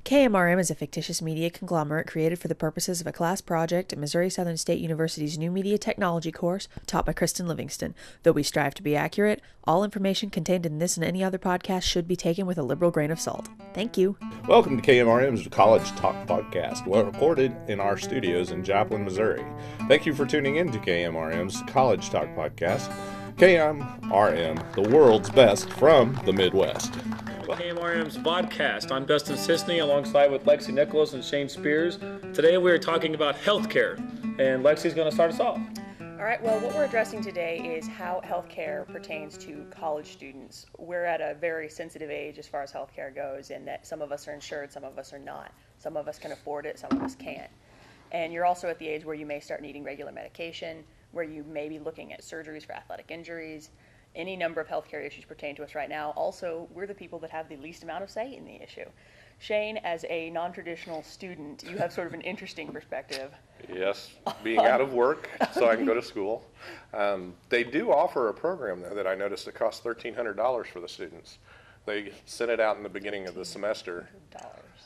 KMRM is a fictitious media conglomerate created for the purposes of a class project at Missouri Southern State University's new media technology course taught by Kristen Livingston. Though we strive to be accurate, all information contained in this and any other podcast should be taken with a liberal grain of salt. Thank you. Welcome to KMRM's College Talk Podcast, recorded in our studios in Joplin, Missouri. Thank you for tuning in to KMRM's College Talk Podcast. KMRM, the world's best from the Midwest. KMRM's Vodcast. I'm Dustin Sisney alongside with Lexi Nicholas and Shane Spears. Today we're talking about healthcare, and Lexi's going to start us off. All right, well, what we're addressing today is how healthcare pertains to college students. We're at a very sensitive age as far as healthcare goes, in that some of us are insured, some of us are not. Some of us can afford it, some of us can't. And you're also at the age where you may start needing regular medication, where you may be looking at surgeries for athletic injuries. Any number of healthcare issues pertain to us right now. Also, we're the people that have the least amount of say in the issue. Shane, as a non-traditional student, you have sort of an interesting perspective. Yes, being out of work so I can go to school. They do offer a program, though, that I noticed that costs $1,300 for the students. They sent it out in the beginning of the semester.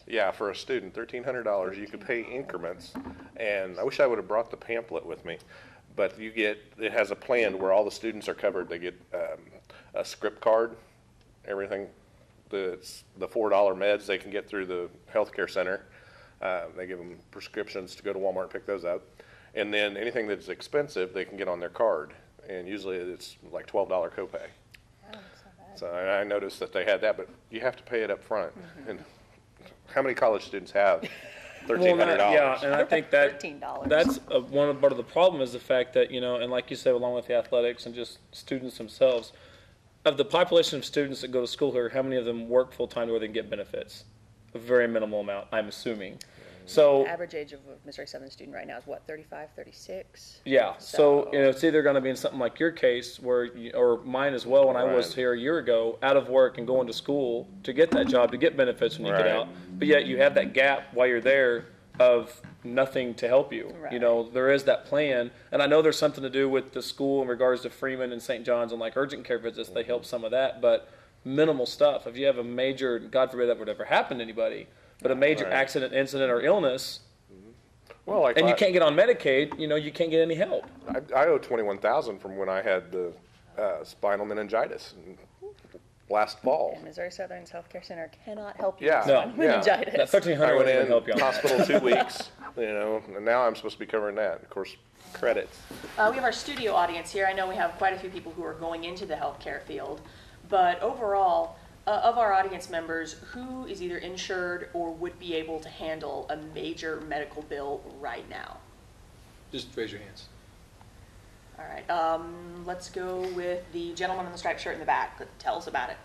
Yeah, for a student, $1,300. You could pay increments, and I wish I would have brought the pamphlet with me. But it has a plan where all the students are covered. They get a script card, everything. The $4 meds they can get through the healthcare center. They give them prescriptions to go to Walmart and pick those up. And then anything that's expensive, they can get on their card. And usually it's like $12 copay. Oh, so I noticed that they had that, but you have to pay it up front. Mm-hmm. And how many college students have $1,300? Yeah, and I think that's part of the problem is the fact that, and like you said, along with the athletics and just students themselves, of the population of students that go to school here, how many of them work full-time to where they can get benefits? A very minimal amount, I'm assuming. So the average age of a Missouri Southern student right now is what, 35, 36? Yeah, so it's either going to be in something like your case, or mine as well when I was here a year ago, out of work and going to school to get that job, to get benefits when you get out. But yet you have that gap while you're there of nothing to help you. Right. There is that plan, and I know there's something to do with the school in regards to Freeman and St. John's and like urgent care visits. They help some of that, but minimal stuff. If you have a major, God forbid that would ever happen to anybody, but a major accident, incident, or illness, and you can't get on Medicaid, you can't get any help. I owe $21,000 from when I had the spinal meningitis last fall. And Missouri Southern's Healthcare Center cannot help you with meningitis. That $1,300 wouldn't help you. Hospital 2 weeks, and now I'm supposed to be covering that. Of course, credits. We have our studio audience here. I know we have quite a few people who are going into the healthcare field, but overall, of our audience members, who is either insured or would be able to handle a major medical bill right now? Just raise your hands. All right. Let's go with the gentleman in the striped shirt in the back. Tell us about it.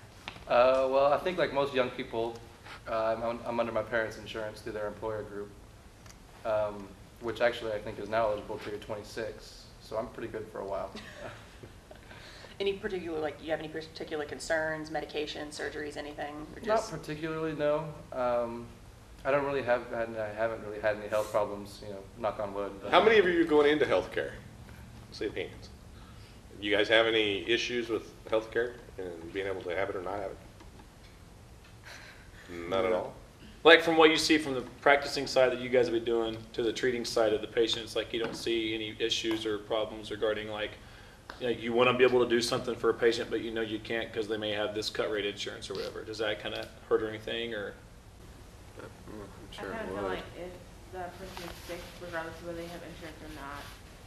Well, I think like most young people, I'm under my parents' insurance through their employer group, which actually I think is now eligible till you're 26. So I'm pretty good for a while. Any particular, you have any particular concerns, medication, surgeries, anything? Or just... Not particularly, no. I haven't really had any health problems, knock on wood. How many of you are going into healthcare? Say hands. You guys have any issues with healthcare and being able to have it or not have it? None at all? Like from what you see from the practicing side that you guys have been doing to the treating side of the patients, like you don't see any issues or problems regarding you want to be able to do something for a patient, but you can't because they may have this cut rate insurance or whatever. Does that kind of hurt or anything? Or I kind of feel like if the person is sick, regardless of whether they have insurance or not,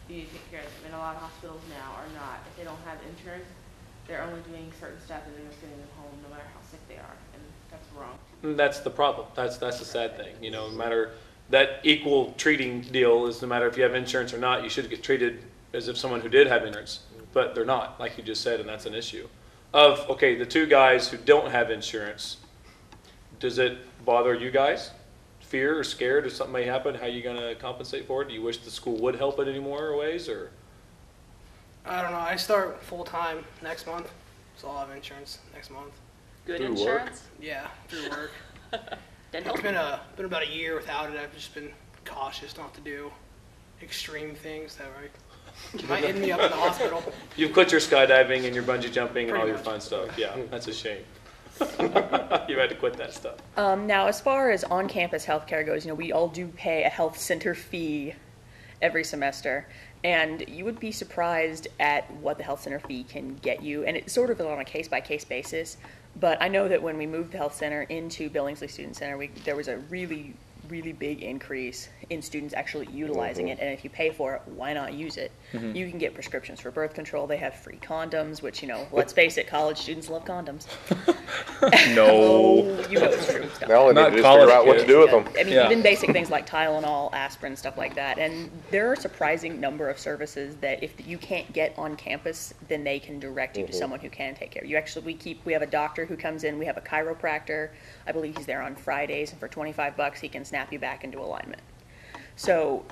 you need to take care of them. And a lot of hospitals now are not. If they don't have insurance, they're only doing certain stuff and they're just sending them home no matter how sick they are. And that's wrong. And that's the problem. That's the sad thing. No matter that equal treating deal is no matter if you have insurance or not, you should get treated as if someone who did have insurance. But they're not, like you just said, and that's an issue. The two guys who don't have insurance, does it bother you guys? Fear or scared if something may happen? How are you going to compensate for it? Do you wish the school would help in any more ways? Or I don't know. I start full-time next month, so I'll have insurance next month. Good through insurance? Work? Yeah, through work. It's been about a year without it. I've just been cautious not to do extreme things that might end me up in the hospital. You've quit your skydiving and your bungee jumping and all your fun stuff. Yeah, that's a shame. You had to quit that stuff. Now, as far as on-campus healthcare goes, we all do pay a health center fee every semester, and you would be surprised at what the health center fee can get you, and it's sort of on a case-by-case basis. But I know that when we moved the health center into Billingsley Student Center, there was a really big increase in students actually utilizing it. And if you pay for it, why not use it? You can get prescriptions for birth control. They have free condoms, which, let's face it, college students love condoms. No. It's true stuff. Now they Not need to just college figure out what to kids. do with them. I mean, even basic things like Tylenol, aspirin, stuff like that. And there are a surprising number of services that if you can't get on campus, then they can direct you to someone who can take care of you. Actually, we have a doctor who comes in. We have a chiropractor. I believe he's there on Fridays, and for $25, he can snap you back into alignment. So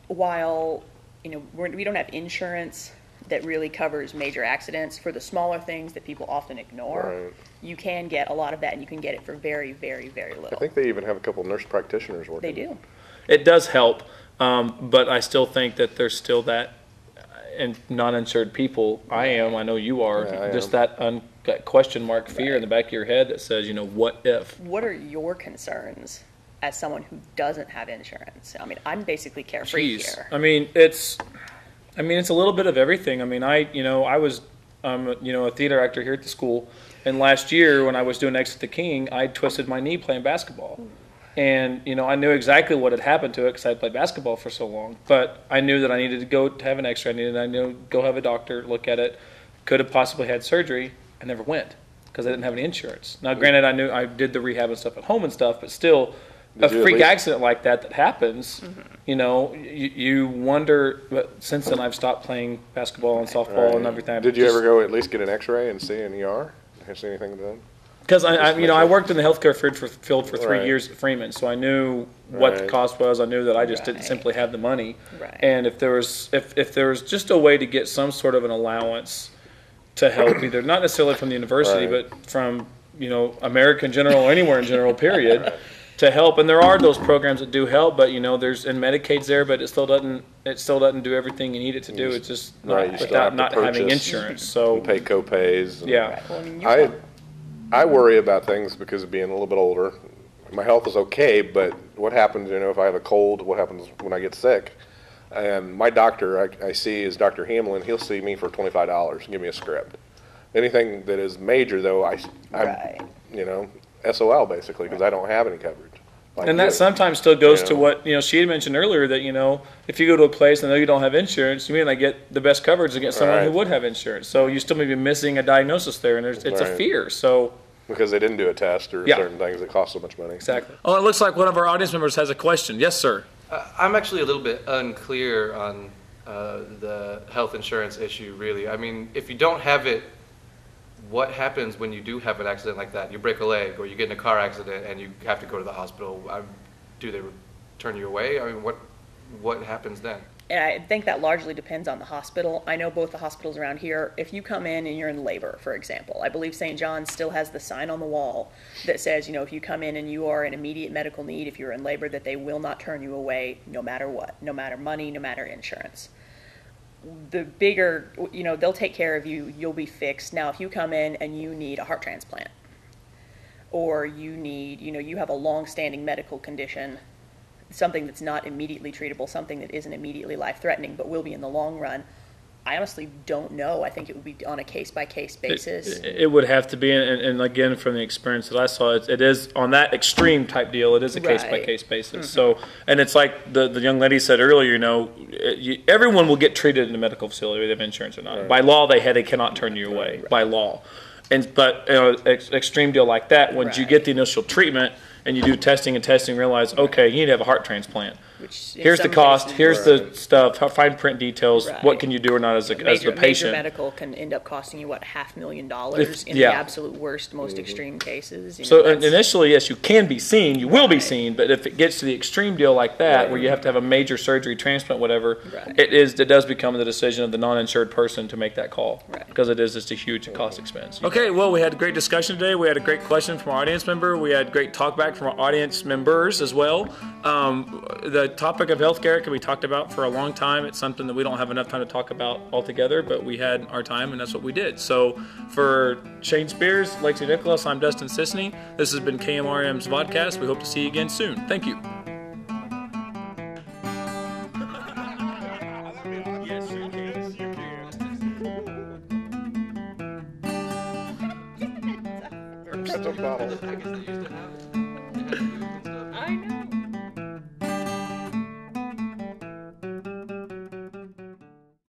while, we don't have insurance that really covers major accidents, for the smaller things that people often ignore, you can get a lot of that, and you can get it for very, very, very little. I think they even have a couple of nurse practitioners working. They do. It does help, but I still think that there's still that non-insured people. I know you are. Yeah, just that question mark fear in the back of your head that says, what if? What are your concerns as someone who doesn't have insurance? I mean, I'm basically carefree here. I mean, it's a little bit of everything. I mean, I was a theater actor here at the school, and last year when I was doing Exit the King, I twisted my knee playing basketball. And, I knew exactly what had happened to it because I had played basketball for so long. But I knew that I needed to go to have an x-ray. I needed to go have a doctor look at it. Could have possibly had surgery. I never went because I didn't have any insurance. Now, granted, I knew I did the rehab and stuff at home and stuff, but still, a freak accident like that happens, you wonder. But since then, I've stopped playing basketball and softball and everything. Did you ever go at least get an x-ray and see an ER? Have you seen anything done? Because I worked in the healthcare field for 3 years at Freeman, so I knew what the cost was. I knew that I just didn't simply have the money. And if there was just a way to get some sort of an allowance to help, either not necessarily from the university, but from American General or anywhere in general, period, to help. And there are those programs that do help, but there's and Medicaid's there, but it still doesn't do everything you need it to do. It's just without not having insurance. So pay co-pays. And, I worry about things because of being a little bit older. My health is okay, but what happens, if I have a cold, what happens when I get sick? And my doctor I see is Dr. Hamlin. He'll see me for $25 and give me a script. Anything that is major, though, I'm SOL basically because I don't have any coverage. And that sometimes still goes to what she had mentioned earlier, that if you go to a place and know you don't have insurance, you may not get the best coverage against someone who would have insurance. So you still may be missing a diagnosis there, and it's a fear. So because they didn't do a test or certain things that cost so much money. Exactly. Oh, it looks like one of our audience members has a question. Yes, sir. I'm actually a little bit unclear on the health insurance issue. Really, I mean, if you don't have it, what happens when you do have an accident like that? You break a leg or you get in a car accident and you have to go to the hospital. Do they turn you away? I mean, what happens then? And I think that largely depends on the hospital. I know both the hospitals around here, if you come in and you're in labor, for example, I believe St. John's still has the sign on the wall that says, if you come in and you are in immediate medical need, if you're in labor, that they will not turn you away no matter what, no matter money, no matter insurance. The bigger, they'll take care of you, you'll be fixed. Now, if you come in and you need a heart transplant, or you need, you have a long-standing medical condition, something that's not immediately treatable, something that isn't immediately life-threatening, but will be in the long run, I honestly don't know. I think it would be on a case-by-case basis. It would have to be, and again, from the experience that I saw, it is on that extreme type deal. It is a case-by-case basis. So, and it's like the young lady said earlier. Everyone will get treated in a medical facility, whether they have insurance or not. By law, they cannot turn you away by law. But extreme deal like that, once you get the initial treatment and you do testing and realize, okay, you need to have a heart transplant. Here's the cost. Here's the stuff. Fine print details. What can you do or not as the patient? Major medical can end up costing you $500,000 in the absolute worst, most extreme cases. So initially, yes, you can be seen. You will be seen. But if it gets to the extreme deal like that, where you have to have a major surgery, transplant, whatever, it does become the decision of the non-insured person to make that call because it is just a huge cost expense. Okay, well, we had a great discussion today. We had a great question from our audience member. We had great talk back from our audience members as well. The the topic of healthcare can be talked about for a long time. It's something that we don't have enough time to talk about altogether, but we had our time, and that's what we did. So for Shane Spears, Lexi Nicholas, I'm Dustin Sisney. This has been KMRM's Vodcast. We hope to see you again soon. Thank you. Bottle.